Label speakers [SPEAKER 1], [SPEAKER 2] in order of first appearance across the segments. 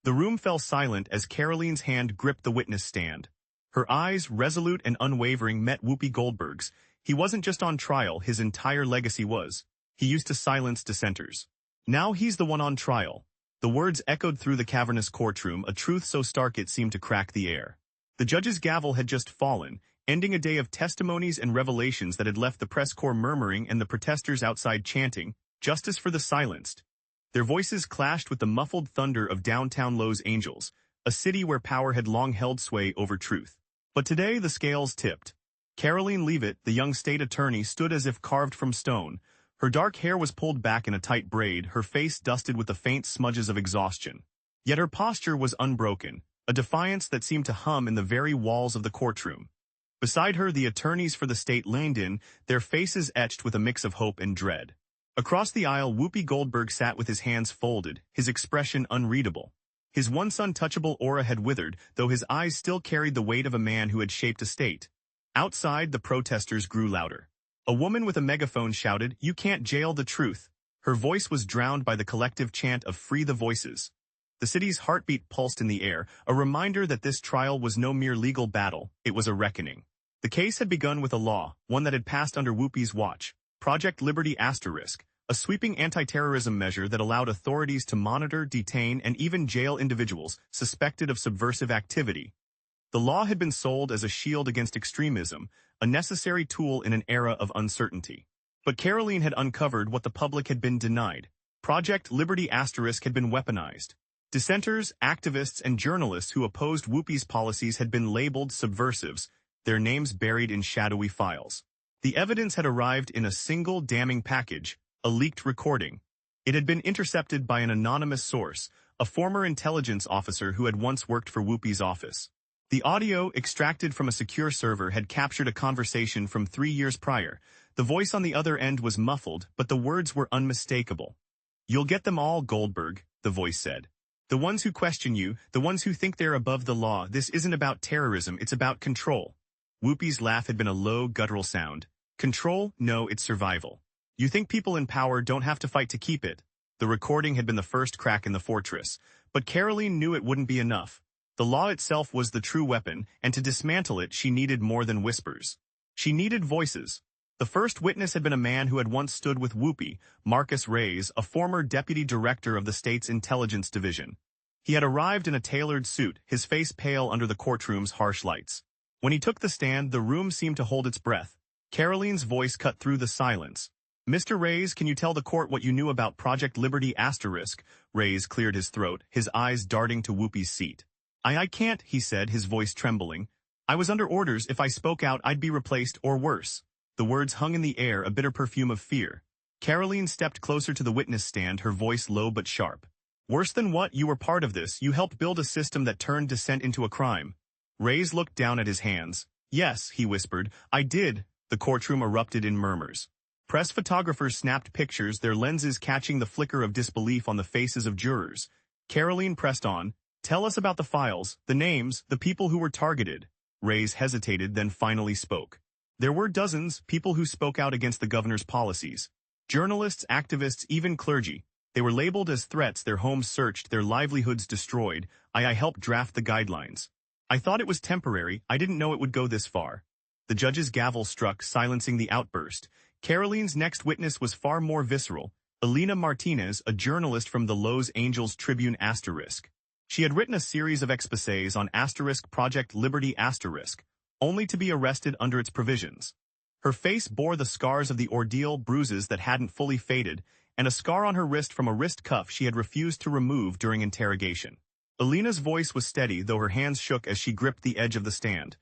[SPEAKER 1] The room fell silent as Karoline's hand gripped the witness stand. Her eyes, resolute and unwavering, met Whoopi Goldberg's. He wasn't just on trial, his entire legacy was. He used to silence dissenters. Now he's the one on trial. The words echoed through the cavernous courtroom, a truth so stark it seemed to crack the air. The judge's gavel had just fallen, ending a day of testimonies and revelations that had left the press corps murmuring and the protesters outside chanting, "Justice for the silenced." Their voices clashed with the muffled thunder of downtown Los Angeles, a city where power had long held sway over truth. But today the scales tipped. Karoline Leavitt, the young state attorney, stood as if carved from stone. Her dark hair was pulled back in a tight braid, her face dusted with the faint smudges of exhaustion. Yet her posture was unbroken, a defiance that seemed to hum in the very walls of the courtroom. Beside her, the attorneys for the state leaned in, their faces etched with a mix of hope and dread. Across the aisle, Whoopi Goldberg sat with his hands folded, his expression unreadable. His once untouchable aura had withered, though his eyes still carried the weight of a man who had shaped a state. Outside, the protesters grew louder. A woman with a megaphone shouted, "You can't jail the truth." Her voice was drowned by the collective chant of "Free the Voices." The city's heartbeat pulsed in the air, a reminder that this trial was no mere legal battle, it was a reckoning. The case had begun with a law, one that had passed under Whoopi's watch, Project Liberty *, a sweeping anti-terrorism measure that allowed authorities to monitor, detain, and even jail individuals suspected of subversive activity. The law had been sold as a shield against extremism, a necessary tool in an era of uncertainty. But Karoline had uncovered what the public had been denied. Project Liberty * had been weaponized. Dissenters, activists, and journalists who opposed Whoopi's policies had been labeled subversives, their names buried in shadowy files. The evidence had arrived in a single damning package, a leaked recording. It had been intercepted by an anonymous source, a former intelligence officer who had once worked for Whoopi's office. The audio, extracted from a secure server, had captured a conversation from 3 years prior. The voice on the other end was muffled, but the words were unmistakable. "You'll get them all, Goldberg," the voice said. "The ones who question you, the ones who think they're above the law. This isn't about terrorism, it's about control." Whoopi's laugh had been a low, guttural sound. "Control? No, it's survival. You think people in power don't have to fight to keep it." The recording had been the first crack in the fortress, but Karoline knew it wouldn't be enough. The law itself was the true weapon, and to dismantle it she needed more than whispers. She needed voices. The first witness had been a man who had once stood with Whoopi, Marcus Reyes, a former deputy director of the state's intelligence division. He had arrived in a tailored suit, his face pale under the courtroom's harsh lights. When he took the stand, the room seemed to hold its breath. Karoline's voice cut through the silence. "Mr. Reyes, can you tell the court what you knew about Project Liberty *?" Reyes cleared his throat, his eyes darting to Whoopi's seat. I can't," he said, his voice trembling. "I was under orders. If I spoke out, I'd be replaced, or worse." The words hung in the air, a bitter perfume of fear. Karoline stepped closer to the witness stand, her voice low but sharp. "Worse than what? You were part of this. You helped build a system that turned dissent into a crime." Reyes looked down at his hands. "Yes," he whispered, "I did." The courtroom erupted in murmurs. Press photographers snapped pictures, their lenses catching the flicker of disbelief on the faces of jurors. Karoline pressed on. "Tell us about the files, the names, the people who were targeted." Reyes hesitated, then finally spoke. "There were dozens, people who spoke out against the governor's policies. Journalists, activists, even clergy. They were labeled as threats, their homes searched, their livelihoods destroyed. I helped draft the guidelines. I thought it was temporary, I didn't know it would go this far." The judge's gavel struck, silencing the outburst. Karoline's next witness was far more visceral. Elena Martinez, a journalist from the Los Angeles Tribune *. She had written a series of exposés on Project Liberty *, only to be arrested under its provisions. Her face bore the scars of the ordeal, bruises that hadn't fully faded, and a scar on her wrist from a wrist cuff she had refused to remove during interrogation. Elena's voice was steady, though her hands shook as she gripped the edge of the stand.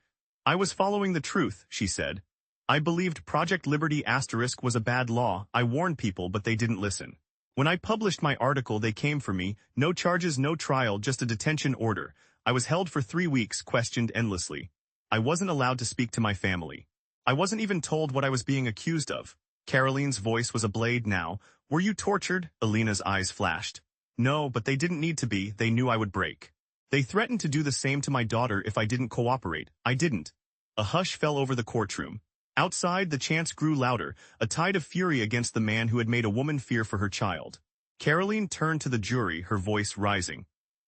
[SPEAKER 1] "I was following the truth," she said. "I believed Project Liberty * was a bad law. I warned people, but they didn't listen. When I published my article, they came for me. No charges, no trial, just a detention order. I was held for 3 weeks, questioned endlessly. I wasn't allowed to speak to my family. I wasn't even told what I was being accused of." Karoline's voice was a blade now. "Were you tortured?" Elena's eyes flashed. "No, but they didn't need to be. They knew I would break. They threatened to do the same to my daughter if I didn't cooperate. I didn't." A hush fell over the courtroom. Outside, the chants grew louder, a tide of fury against the man who had made a woman fear for her child. Karoline turned to the jury, her voice rising.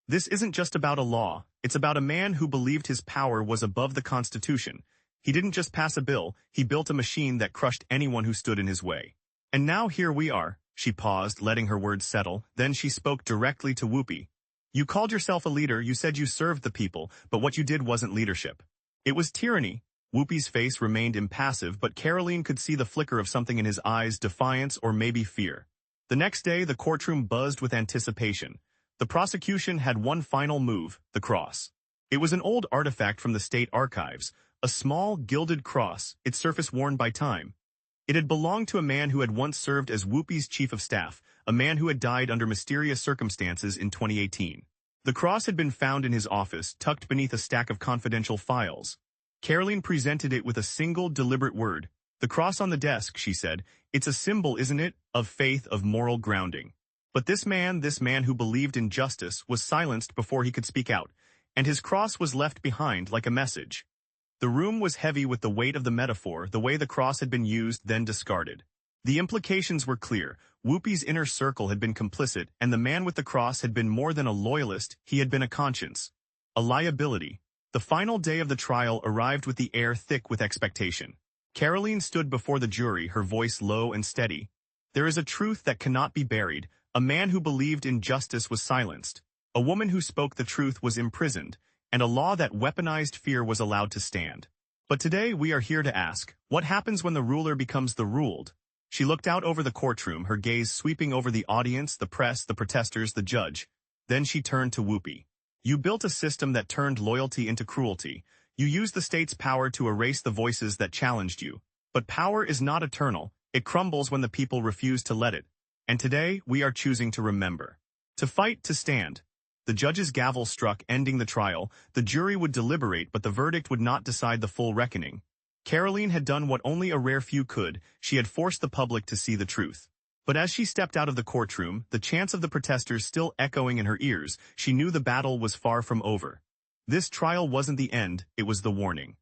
[SPEAKER 1] This isn't just about a law, it's about a man who believed his power was above the Constitution. He didn't just pass a bill, he built a machine that crushed anyone who stood in his way. And now here we are. She paused, letting her words settle, then she spoke directly to Whoopi. You called yourself a leader, you said you served the people, but what you did wasn't leadership. It was tyranny. Whoopi's face remained impassive, but Karoline could see the flicker of something in his eyes, defiance or maybe fear. The next day, the courtroom buzzed with anticipation. The prosecution had one final move, the cross. It was an old artifact from the state archives, a small, gilded cross, its surface worn by time. It had belonged to a man who had once served as Whoopi's chief of staff, a man who had died under mysterious circumstances in 2018. The cross had been found in his office, tucked beneath a stack of confidential files. Karoline presented it with a single, deliberate word. The cross on the desk, she said, it's a symbol, isn't it, of faith, of moral grounding. But this man who believed in justice, was silenced before he could speak out, and his cross was left behind like a message. The room was heavy with the weight of the metaphor, the way the cross had been used, then discarded. The implications were clear. Whoopi's inner circle had been complicit, and the man with the cross had been more than a loyalist, he had been a conscience. A liability. The final day of the trial arrived with the air thick with expectation. Karoline stood before the jury, her voice low and steady. There is a truth that cannot be buried. A man who believed in justice was silenced. A woman who spoke the truth was imprisoned, and a law that weaponized fear was allowed to stand. But today we are here to ask, what happens when the ruler becomes the ruled? She looked out over the courtroom, her gaze sweeping over the audience, the press, the protesters, the judge. Then she turned to Whoopi. You built a system that turned loyalty into cruelty. You used the state's power to erase the voices that challenged you. But power is not eternal. It crumbles when the people refuse to let it. And today, we are choosing to remember. To fight, to stand. The judge's gavel struck, ending the trial. The jury would deliberate, but the verdict would not decide the full reckoning. Karoline had done what only a rare few could. She had forced the public to see the truth. But as she stepped out of the courtroom, the chants of the protesters still echoing in her ears, she knew the battle was far from over. This trial wasn't the end, it was the warning.